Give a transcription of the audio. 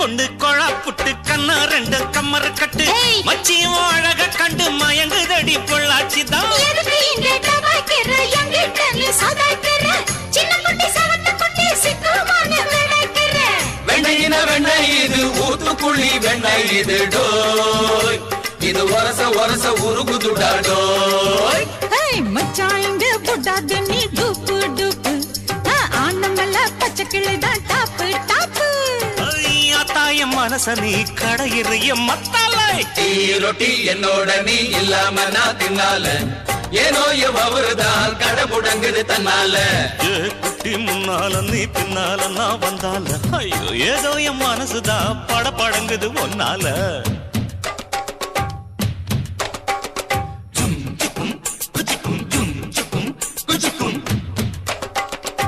கொண்டு கொழா புட்டு கண்ணா ரெண்டு கம்மர கட்டு மச்சியும் அழக கண்டு மயங்குதடி பொள்ளாச்சிதான் வெண்ணையின வெண்ணெய் இது ஊத்துக்குள்ளி வெண்ணெய் இது டோய் இது ஒரச ஒரச உருகுதுடா டோய் மச்சான் இங்க புட்டாது நீ டூப்பு டூப்பு ஆனமல்ல பச்சை கிளிதான் டாப்பு டாப்பு தாயம் மனச நீ கடையிறிய மத்தாலை டீ ரொட்டி என்னோட நீ இல்லாம நான் தின்னால ஏனோ அவருதான் கடை முடங்குது தன்னால குட்டி முன்னால நீ பின்னால நான் வந்தால ஐயோ ஏதோ என் மனசுதான் பட படங்குது ஒன்னால